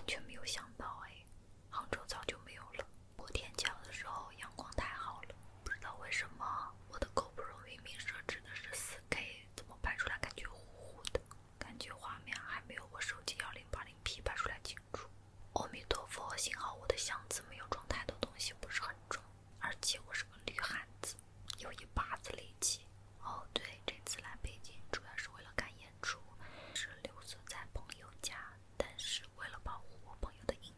全没有想到杭州早就没有了。我天桥的时候阳光太好了，不知道为什么我的 GoPro 明明设置的是 4K， 怎么拍出来感觉糊糊的，感觉画面还没有我手机1080P 拍出来清楚。阿弥陀佛，幸好我的箱子没有装太多东西，不是很重，而且我是个女汉子，有一把子力气。哦对，这次来北京主要是为了看演出，是留宿在朋友家，但是为了保护我朋友的隐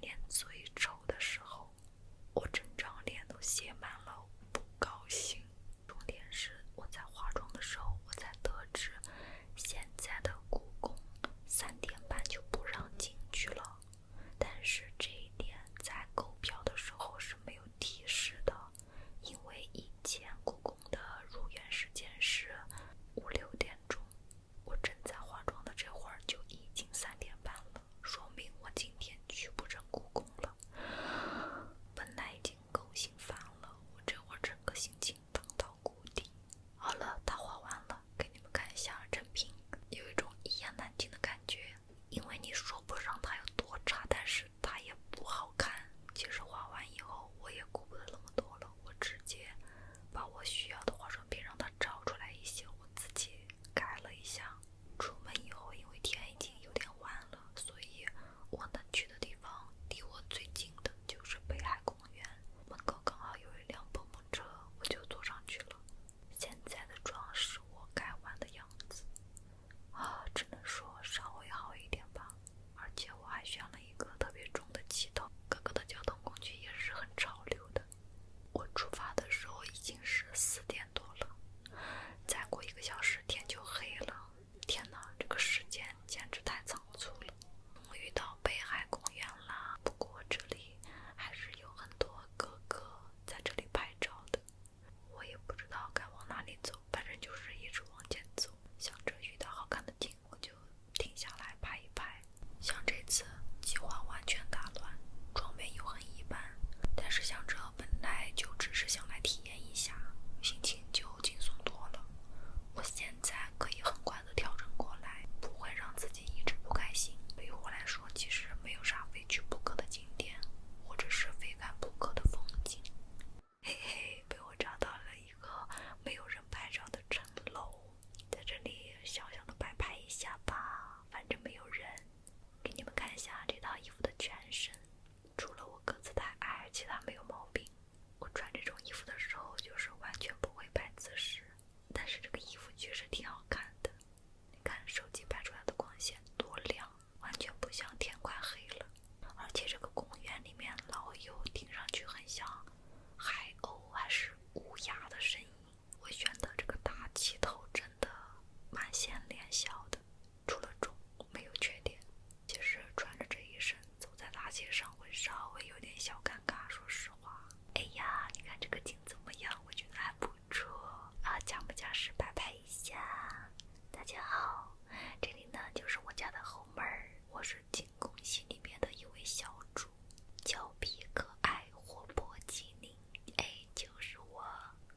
脸最丑的时候，我整张脸都写满了不高兴。重点是我在化妆的时候，我才得知现在的故宫3点半就不让进去了，但是这一点在购票的时候是没有提示的，因为以前故宫的入园时间是5、6点钟，我正在化妆的这会儿就已经3点半了，说明我今天去不成故宫了。本来已经够心烦了，我这会儿整个心情荡到谷底。好了，它画完了，给你们看一下成品，有一种一言难尽的感觉，因为你说不上它有多差，但是它也不好看。其实画完以后我也顾不得那么多了，我直接把我需要的化妆品让它找出来一些，我自己改了一下。出门以后因为天已经有点晚了，所以我能去的地方离我最近的就是北海公园，门口刚好有一辆蹦蹦车，我就坐上去了。现在的妆是我改完的样子只能说稍微好一点吧，而且我还选了一个特别重的旗头，各个的交通工具也是很潮流的。我出发的时候已经是4点多了，再过1个小时天就黑了。天哪，这个时间简直太仓促了。终于到北海公园啦，不过这里还是有很多哥哥在这里拍照的。我也不知道该往哪里走，反正就是一直往前走，想着遇到好看的景我就停下来拍一拍。像这次计划完全打乱，妆面又很一般，但是想着本来就只是想来体验一下，心情就轻松多了。我现在可以很快的调整过来，不会让自己一直不开心。对于我来说，其实没有啥非去不可的景点，或者是非看不可的风景。嘿嘿，被我找到了一个没有人拍照的城楼，在这里小小的摆拍一下吧，反正没有人。给你们看一下这套衣服的全身，除了我个子太矮，其他没有毛病。我穿这种衣服的时候就是完全不会摆姿势，但是这个衣服确实挺好看的。你看手机拍出来的光线多亮，完全不像天快黑了。而且这个公园里面老有听上去很像海鸥还是乌鸦的声音。我选的这个大旗头真的蛮显脸小的，除了重没有缺点。其实穿着这一身走在大街上会稍微有点小尴尬，说实话。哎呀，你看这个景怎么样？我觉得还不错啊，假不假实摆拍一下。大家好，这里呢就是我家的后门，我是进宫戏里面的一位小主，俏皮可爱活泼机灵，就是我。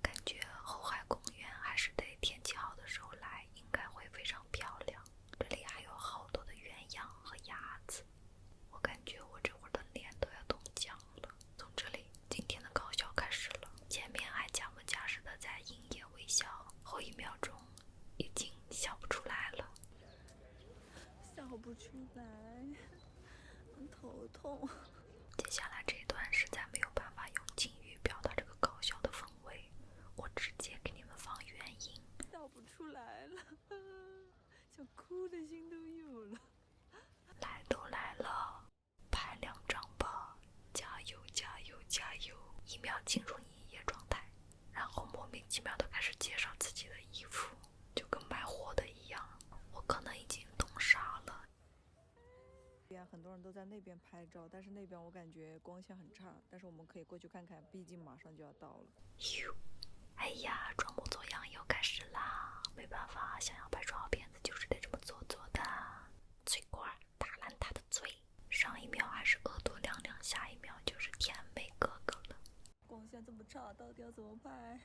感觉后海公园还是得天气好的时候来，应该会非常漂亮。这里还有好多的鸳鸯和鸭子，我感觉我这会儿的脸都要冻僵了。从这里，今天的高校开始了，前面还假模假式的在营业微笑，后1秒钟已经笑不出来了。笑不出来，头痛。接下来这段实在没有办法用敬语表达这个搞笑的氛围，我直接给你们放原音。笑不出来了，想哭的心都有了。来都来了，拍2张吧，加油加油加油！1秒进入营业状态，然后莫名其妙的开始介绍自己的衣服，就跟卖货的一样。我可能已经冻傻了。很多人都在那边拍照，但是那边我感觉光线很差，但是我们可以过去看看，毕竟马上就要到了。哎呀，装模作样又开始啦！没办法，想要拍出好片子就是得这么做的。嘴瓜打烂他的嘴，上1秒还是耳朵亮亮，下1秒就是甜美哥哥了。光线这么差，到底要怎么拍？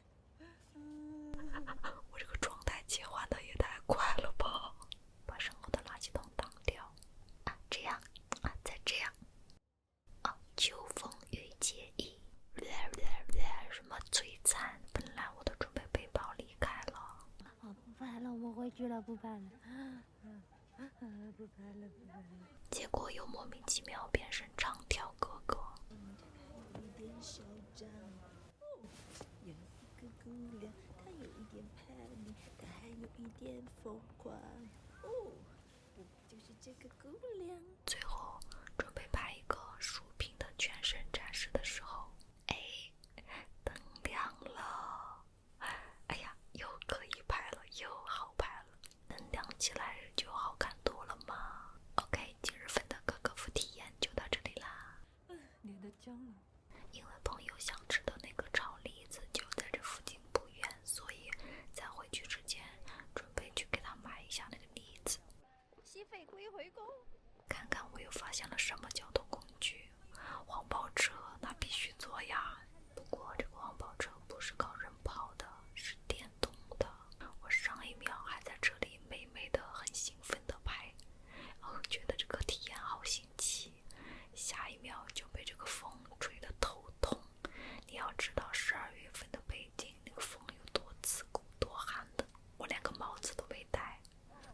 我这个状态切换的也太快了吧！把身后的垃圾桶挡掉这样再这样秋风遇结衣，什么璀璨！本来我都准备背包离开了。不拍了，我们回去了，不拍了，不拍了。结果又莫名其妙变成唱跳哥哥。有一点嚣张，有一个姑娘，她有一点叛逆，她还有一点疯狂。我就是这个姑娘。最后准备拍一个薯讲了。因为朋友想吃的那个炒栗子就在这附近不远，所以在回去之前准备去给他买一下那个栗子。吸肺归回宫。看看我又发现了什么交通工具，黄包车那必须坐呀。不过这个黄包车不是靠人跑的，是电动的。我上一秒还在这里美美的很兴奋的拍，觉得这个体验好新奇，下一秒就被这个风吹得头痛。你要知道12月份的北京那个风有多刺骨多寒冷，我连个帽子都没戴。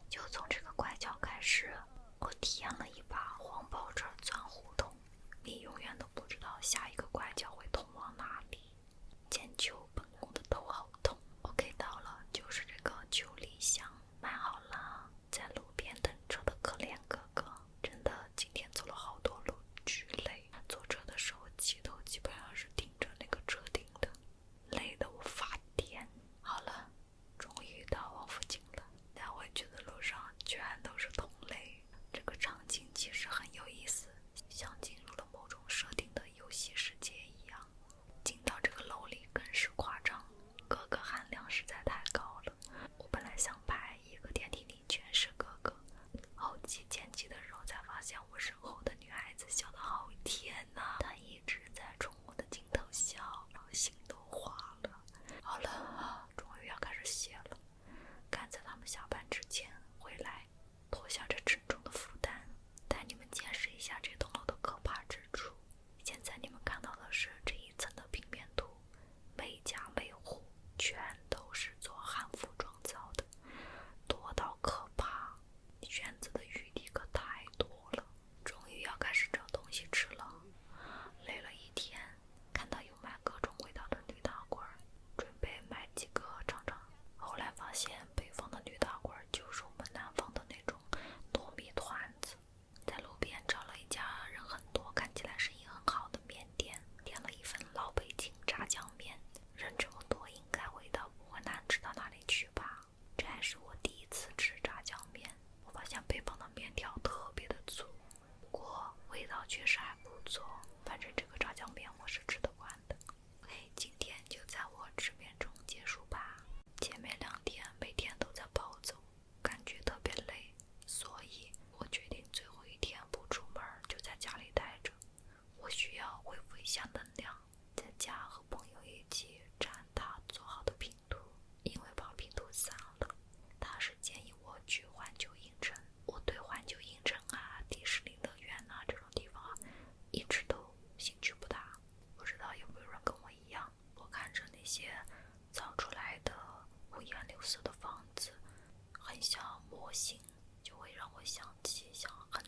就从这个拐角开始，我体验了一把黄包车钻胡同，你永远都不知道下一个拐角会通往哪里。千秋本宫的头好痛。OK， 到了，就是这个九里香，买好了。在路边等车的可怜哥哥，真的今天走了好多路，巨累。坐车的时候气头基本上是顶着那个车顶的，累得我发癫。好了，终于到王府井了。在回去的路上全都是同类，这个场景其实很有意思，像进入了某种设定的游戏世界一样。进到这个楼里更是夸张，哥哥含量实在太高了。我本来想拍一个电梯里全是哥哥，后期剪辑的时候才发现我身后的女孩子笑得好甜呐，她一直在冲我的镜头笑，心都化了。好了，终于要开始写了，赶在他们下班之前回来，脱下这沉重的负担，带你们见识一下这栋楼的可怕之处。现在你们看到的是这一层的平面图，每家每户全都是做汉服装造的，多到可怕，选择的余地可太多了。终于要开始找东西吃了，累了一天，看到有卖各种味道的驴打滚，准备买几个尝尝。后来发现北方的驴打滚就是我们南方的那种糯米团子。在路边找了一家人很多，看起来生意很好的面店，点了一份老北京炸酱面。人这么多，应该味道不会难吃到哪里去吧？这还是我第一次吃炸酱面，我发现北方的面条特别的粗，不过味道确实还不错。反正这个炸酱面我是吃得惯的。OK， 今天就在我吃面中结束吧。前面2天每天都在暴走，感觉特别累，所以我决定最后一天不出门，就在家里待着。我需要恢复一下能量，在家和朋友一起展他做好的拼图，因为把拼图散了。他是建议我去环球影城，我对环球影城啊、迪士尼乐园啊这种地方一直都兴趣不大。不知道有没有人跟我一样，我看着那些造出来的五颜六色的房子，很像模型，就会让我想起像很